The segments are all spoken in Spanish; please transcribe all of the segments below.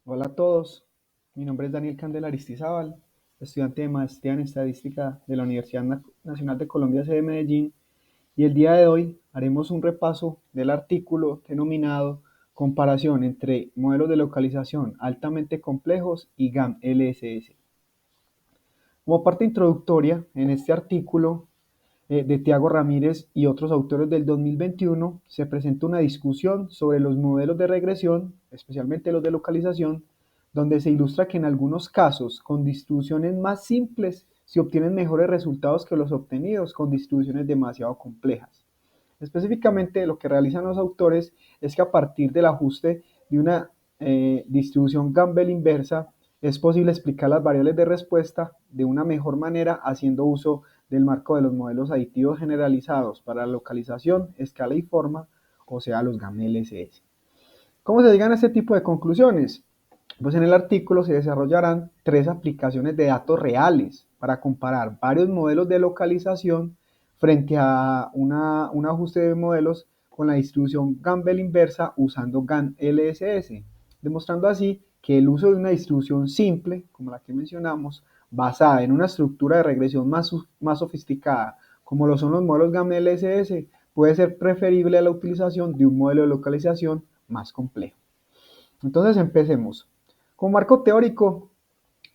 Hola a todos, mi nombre es Daniel Candela Aristizábal, estudiante de maestría en estadística de la Universidad Nacional de Colombia, sede de Medellín, y el día de hoy haremos un repaso del artículo denominado Comparación entre modelos de localización altamente complejos y GAM-LSS. Como parte introductoria, en este artículo de Tiago Ramírez y otros autores del 2021, se presenta una discusión sobre los modelos de regresión, especialmente los de localización, donde se ilustra que en algunos casos, con distribuciones más simples, se obtienen mejores resultados que los obtenidos con distribuciones demasiado complejas. Específicamente, lo que realizan los autores es que a partir del ajuste de una distribución Campbell inversa, es posible explicar las variables de respuesta de una mejor manera haciendo uso del marco de los modelos aditivos generalizados para la localización, escala y forma, o sea, los GAM-LSS. ¿Cómo se llegan a este tipo de conclusiones? Pues en el artículo se desarrollarán tres aplicaciones de datos reales para comparar varios modelos de localización frente a un ajuste de modelos con la distribución Campbell inversa usando GAN-LSS, demostrando así que el uso de una distribución simple, como la que mencionamos, basada en una estructura de regresión más sofisticada, como lo son los modelos GAN-LSS, puede ser preferible a la utilización de un modelo de localización más complejo. Entonces empecemos. Como marco teórico,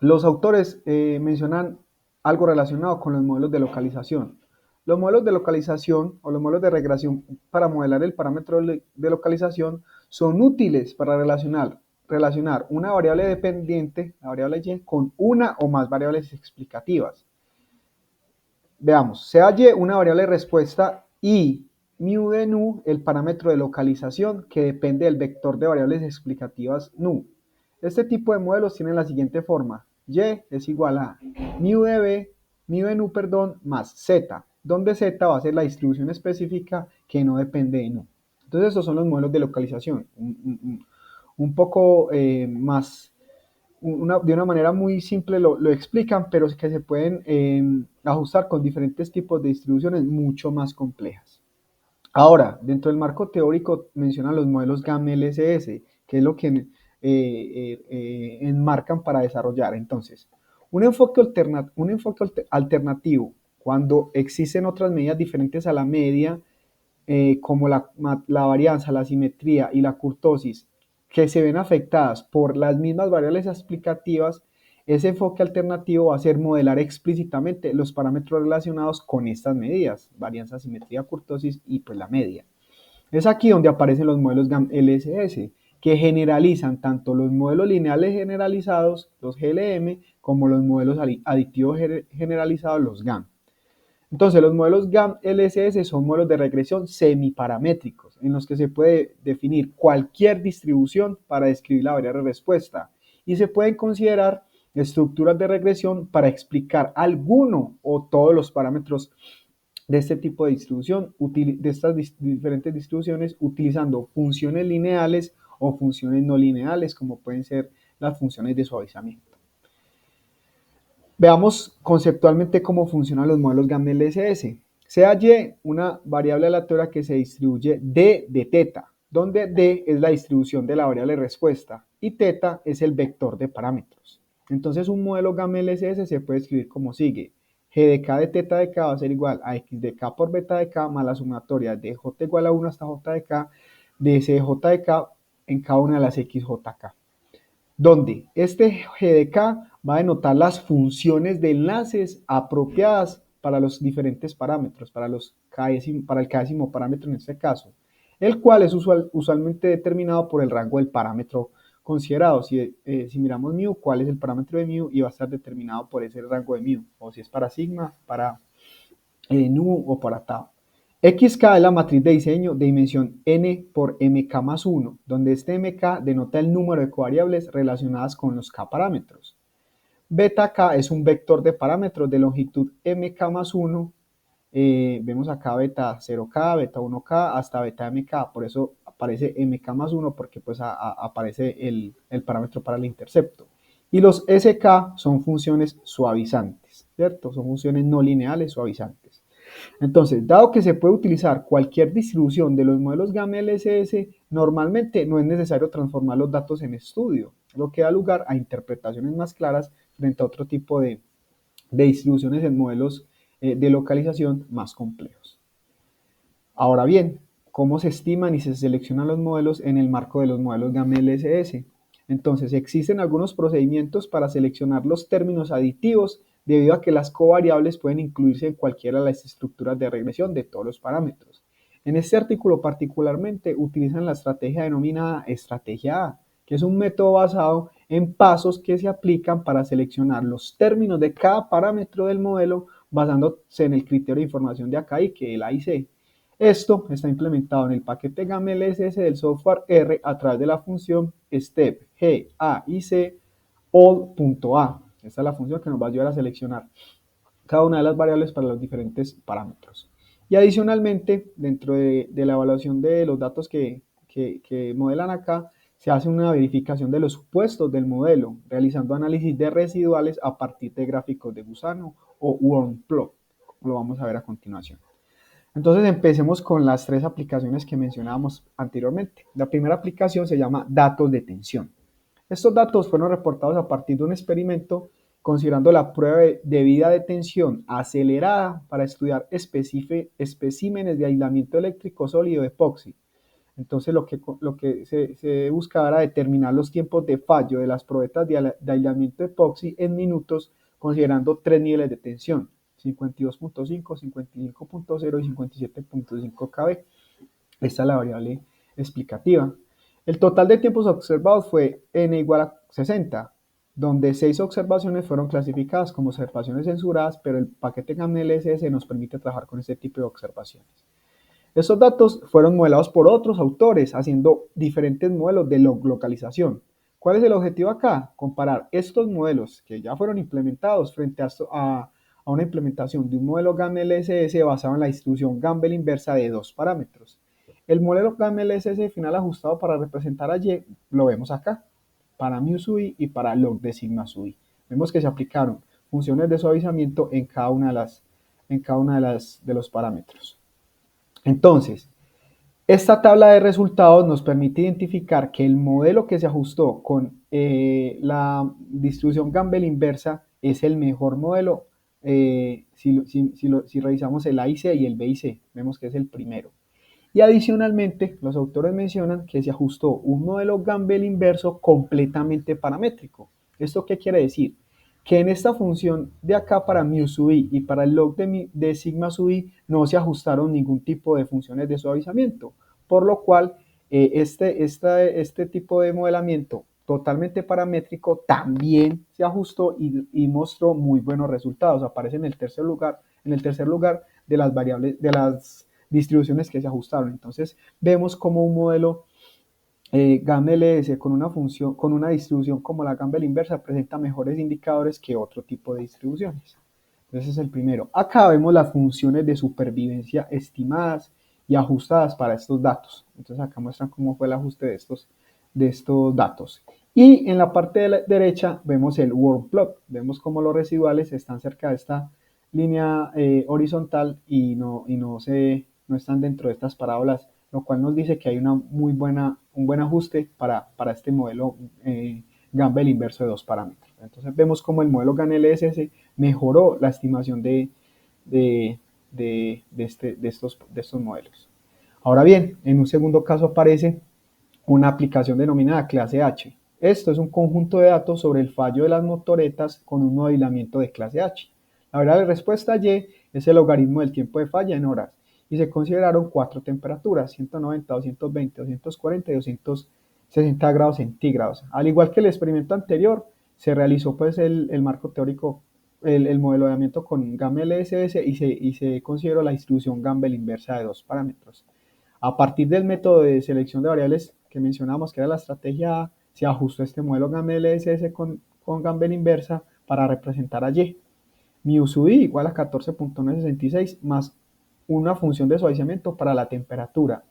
los autores mencionan algo relacionado con los modelos de localización. Los modelos de localización o los modelos de regresión para modelar el parámetro de localización son útiles para relacionar una variable dependiente, la variable y, con una o más variables explicativas. Veamos, sea y una variable de respuesta y mu de nu el parámetro de localización que depende del vector de variables explicativas nu. Este tipo de modelos tienen la siguiente forma: y es igual a mu de nu, más z, donde z va a ser la distribución específica que no depende de nu. Entonces estos son los modelos de localización, un poco más de una manera muy simple lo explican, pero es que se pueden ajustar con diferentes tipos de distribuciones mucho más complejas. Ahora, dentro del marco teórico mencionan los modelos GAM-LSS, que es lo que enmarcan para desarrollar. Entonces, un enfoque alternativo, cuando existen otras medidas diferentes a la media, como la varianza, la simetría y la curtosis, que se ven afectadas por las mismas variables explicativas, ese enfoque alternativo va a ser modelar explícitamente los parámetros relacionados con estas medidas, varianza, simetría, curtosis y pues la media. Es aquí donde aparecen los modelos GAM-LSS, que generalizan tanto los modelos lineales generalizados, los GLM, como los modelos aditivos generalizados, los GAM. Entonces, los modelos GAM-LSS son modelos de regresión semiparamétricos, en los que se puede definir cualquier distribución para describir la variable respuesta, y se pueden considerar estructuras de regresión para explicar alguno o todos los parámetros de este tipo de distribución, de estas diferentes distribuciones, utilizando funciones lineales o funciones no lineales, como pueden ser las funciones de suavizamiento. Veamos conceptualmente cómo funcionan los modelos GAM-LSS. Sea y una variable aleatoria que se distribuye d de teta, donde d es la distribución de la variable respuesta y teta es el vector de parámetros. Entonces un modelo GAM-LSS se puede escribir como sigue: g de k de teta de k va a ser igual a x de k por beta de k más la sumatoria de j igual a 1 hasta j de k de s de j de k en cada una de las xjk, donde este G de K va a denotar las funciones de enlaces apropiadas para los diferentes parámetros, para el késimo parámetro en este caso, el cual es usualmente determinado por el rango del parámetro considerado. Si miramos mu, cuál es el parámetro de mu, y va a estar determinado por ese rango de mu, o si es para sigma, para nu o para tau. XK es la matriz de diseño de dimensión n por mk más 1, donde este mk denota el número de covariables relacionadas con los k parámetros. Beta k es un vector de parámetros de longitud mk más 1. Vemos acá beta 0k, beta 1k hasta beta mk, por eso aparece mk más 1, porque pues aparece el parámetro para el intercepto. Y los sk son funciones suavizantes, ¿cierto? Son funciones no lineales suavizantes. Entonces, dado que se puede utilizar cualquier distribución de los modelos gamma LSS, normalmente no es necesario transformar los datos en estudio, lo que da lugar a interpretaciones más claras frente a otro tipo de distribuciones en modelos de localización más complejos. Ahora bien, ¿cómo se estiman y se seleccionan los modelos en el marco de los modelos gamma LSS? Entonces, existen algunos procedimientos para seleccionar los términos aditivos debido a que las covariables pueden incluirse en cualquiera de las estructuras de regresión de todos los parámetros. En este artículo particularmente utilizan la estrategia denominada estrategia A, que es un método basado en pasos que se aplican para seleccionar los términos de cada parámetro del modelo basándose en el criterio de información de Akai, que es el A y C. Esto está implementado en el paquete gamma LSS del software R a través de la función step g, a y c all.a. Esta es la función que nos va a ayudar a seleccionar cada una de las variables para los diferentes parámetros. Y adicionalmente, dentro de la evaluación de los datos que modelan acá, se hace una verificación de los supuestos del modelo, realizando análisis de residuales a partir de gráficos de gusano o worm plot, como lo vamos a ver a continuación. Entonces empecemos con las tres aplicaciones que mencionábamos anteriormente. La primera aplicación se llama datos de tensión. Estos datos fueron reportados a partir de un experimento considerando la prueba de vida de tensión acelerada para estudiar especímenes de aislamiento eléctrico sólido epoxi. Entonces lo que se buscaba era determinar los tiempos de fallo de las probetas de aislamiento epoxi en minutos considerando tres niveles de tensión: 52.5, 55.0 y 57.5 kb. Esta es la variable explicativa. El total de tiempos observados fue n igual a 60, donde 6 observaciones fueron clasificadas como observaciones censuradas, pero el paquete gamma LSS nos permite trabajar con este tipo de observaciones. Estos datos fueron modelados por otros autores haciendo diferentes modelos de localización. ¿Cuál es el objetivo acá? Comparar estos modelos que ya fueron implementados frente a una implementación de un modelo gamma LSS basado en la distribución Gumbel inversa de dos parámetros. El modelo gamma LSS final ajustado para representar a Y lo vemos acá, para mu sub I y para log de sigma sub I. Vemos que se aplicaron funciones de suavizamiento en cada una de los parámetros. Entonces, esta tabla de resultados nos permite identificar que el modelo que se ajustó con la distribución Gumbel inversa es el mejor modelo si revisamos el A y C y el B y C. Vemos que es el primero. Y adicionalmente, los autores mencionan que se ajustó un modelo Gumbel inverso completamente paramétrico. ¿Esto qué quiere decir? Que en esta función de acá para mu sub i y para el log de sigma sub i no se ajustaron ningún tipo de funciones de suavizamiento, por lo cual este tipo de modelamiento totalmente paramétrico también se ajustó y mostró muy buenos resultados. Aparece en el tercer lugar de las variables, de las distribuciones que se ajustaron. Entonces vemos como un modelo gamma LS con una distribución como la Gumbel inversa presenta mejores indicadores que otro tipo de distribuciones. Entonces es el primero. Acá vemos las funciones de supervivencia estimadas y ajustadas para estos datos. Entonces acá muestran cómo fue el ajuste de estos datos. Y en la parte de la derecha vemos el worm plot. Vemos cómo los residuales están cerca de esta línea horizontal y no están dentro de estas parábolas, lo cual nos dice que hay un buen ajuste para este modelo Gumbel inverso de dos parámetros. Entonces vemos como el modelo GAN LSS mejoró la estimación de estos modelos. Ahora bien, en un segundo caso aparece una aplicación denominada clase H. Esto es un conjunto de datos sobre el fallo de las motoretas con un modelamiento de clase H. La verdad, la respuesta Y es el logaritmo del tiempo de falla en horas y se consideraron 4 temperaturas: 190, 220, 240 y 260 grados centígrados. Al igual que el experimento anterior, se realizó pues el marco teórico, el modelamiento con gamma LSS y se consideró la distribución Gumbel inversa de dos parámetros. A partir del método de selección de variables que mencionamos, que era la estrategia A, se ajustó este modelo gamma LSS con Gumbel inversa para representar a Y. Mu sub i igual a 14.966 más una función de suavizamiento para la temperatura.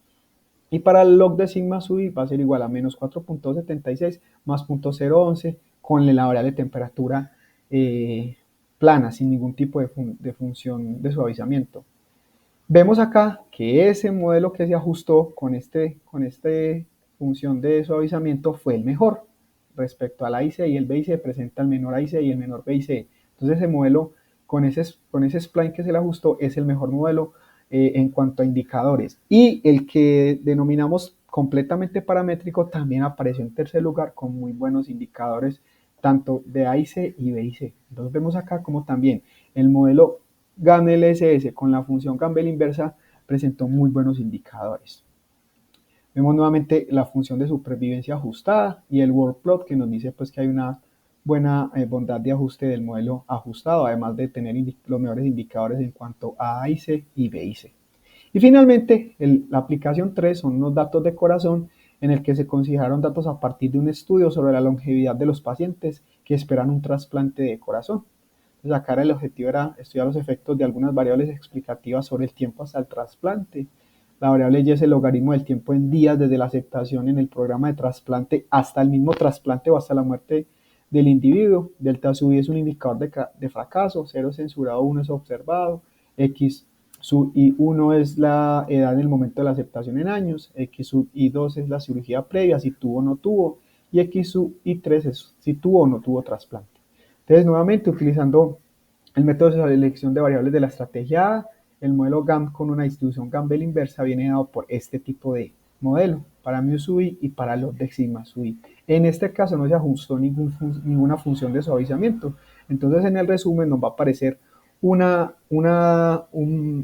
Y para el log de sigma sub i va a ser igual a menos 4.76 más 0.011 con la variable temperatura plana, sin ningún tipo de función de suavizamiento. Vemos acá que ese modelo que se ajustó con este función de suavizamiento fue el mejor respecto al AIC, y el BIC presenta el menor AIC y el menor BIC. Entonces ese modelo con ese spline que se le ajustó es el mejor modelo en cuanto a indicadores. Y el que denominamos completamente paramétrico también apareció en tercer lugar con muy buenos indicadores tanto de AIC y BIC. Entonces vemos acá como también el modelo GAN-LSS con la función Campbell inversa presentó muy buenos indicadores. Vemos nuevamente la función de supervivencia ajustada y el workplot que nos dice pues que hay una buena bondad de ajuste del modelo ajustado, además de tener los mejores indicadores en cuanto a AIC y BIC. Y finalmente, la aplicación 3 son unos datos de corazón en el que se consideraron datos a partir de un estudio sobre la longevidad de los pacientes que esperan un trasplante de corazón. Entonces, acá el objetivo era estudiar los efectos de algunas variables explicativas sobre el tiempo hasta el trasplante. La variable Y es el logaritmo del tiempo en días desde la aceptación en el programa de trasplante hasta el mismo trasplante o hasta la muerte del individuo. Delta sub I es un indicador de fracaso, 0 es censurado, 1 es observado, X sub I1 es la edad en el momento de la aceptación en años, X sub I2 es la cirugía previa, si tuvo o no tuvo, y X sub I3 es si tuvo o no tuvo trasplante. Entonces, nuevamente, utilizando el método de selección de variables de la estrategia A, el modelo GAM con una distribución Campbell inversa viene dado por este tipo de modelo, para mu sub I y para log de sigma sub I. En este caso no se ajustó ninguna función de suavizamiento. Entonces, en el resumen nos va a aparecer un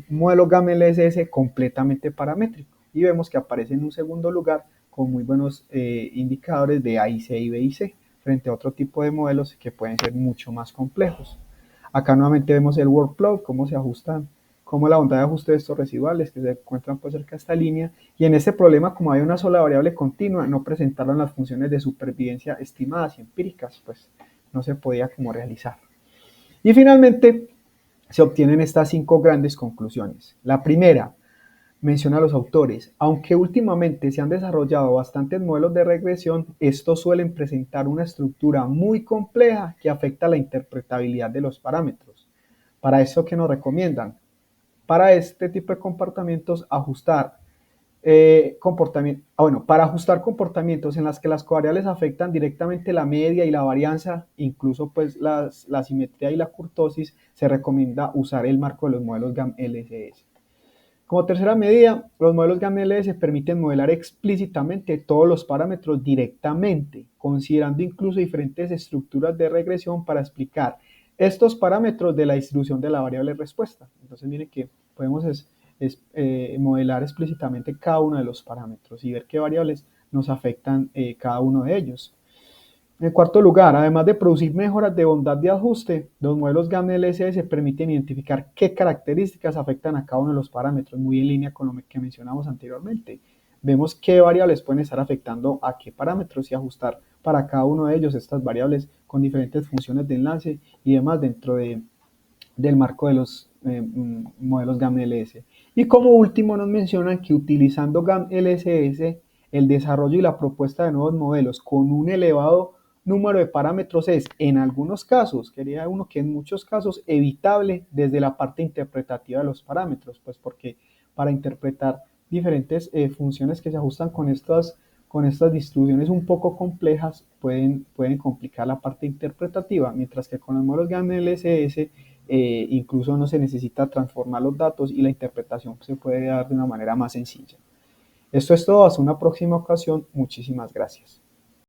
modelo GAM-LSS completamente paramétrico. Y vemos que aparece en un segundo lugar con muy buenos indicadores de AIC y BIC, frente a otro tipo de modelos que pueden ser mucho más complejos. Acá nuevamente vemos el workflow, cómo se ajustan, cómo la bondad de ajuste de estos residuales que se encuentran pues cerca de esta línea, y en este problema, como hay una sola variable continua, no presentaron las funciones de supervivencia estimadas y empíricas, pues no se podía como realizar. Y finalmente se obtienen estas 5 grandes conclusiones. La primera, menciona a los autores, aunque últimamente se han desarrollado bastantes modelos de regresión, estos suelen presentar una estructura muy compleja que afecta la interpretabilidad de los parámetros. Para eso, ¿qué nos recomiendan? Para este tipo de comportamientos, para ajustar comportamientos en las que las covariables afectan directamente la media y la varianza, incluso pues la simetría y la kurtosis, se recomienda usar el marco de los modelos GAM-LSS. Como tercera medida, los modelos GAM-LS permiten modelar explícitamente todos los parámetros directamente, considerando incluso diferentes estructuras de regresión para explicar estos parámetros de la distribución de la variable respuesta. Entonces, miren que podemos modelar explícitamente cada uno de los parámetros y ver qué variables nos afectan cada uno de ellos. En cuarto lugar, además de producir mejoras de bondad de ajuste, los modelos GAN-LSS permiten identificar qué características afectan a cada uno de los parámetros, muy en línea con lo que mencionamos anteriormente. Vemos qué variables pueden estar afectando a qué parámetros y ajustar para cada uno de ellos estas variables con diferentes funciones de enlace y demás dentro del marco de los modelos GAM-LS. Y como último nos mencionan que utilizando GAM-LSS, el desarrollo y la propuesta de nuevos modelos con un elevado número de parámetros es, en algunos casos, quería uno que en muchos casos, evitable desde la parte interpretativa de los parámetros, pues porque para interpretar diferentes funciones que se ajustan con estas distribuciones un poco complejas pueden complicar la parte interpretativa, mientras que con los modelos GAN-LSS incluso no se necesita transformar los datos y la interpretación se puede dar de una manera más sencilla. Esto es todo, hasta una próxima ocasión, muchísimas gracias.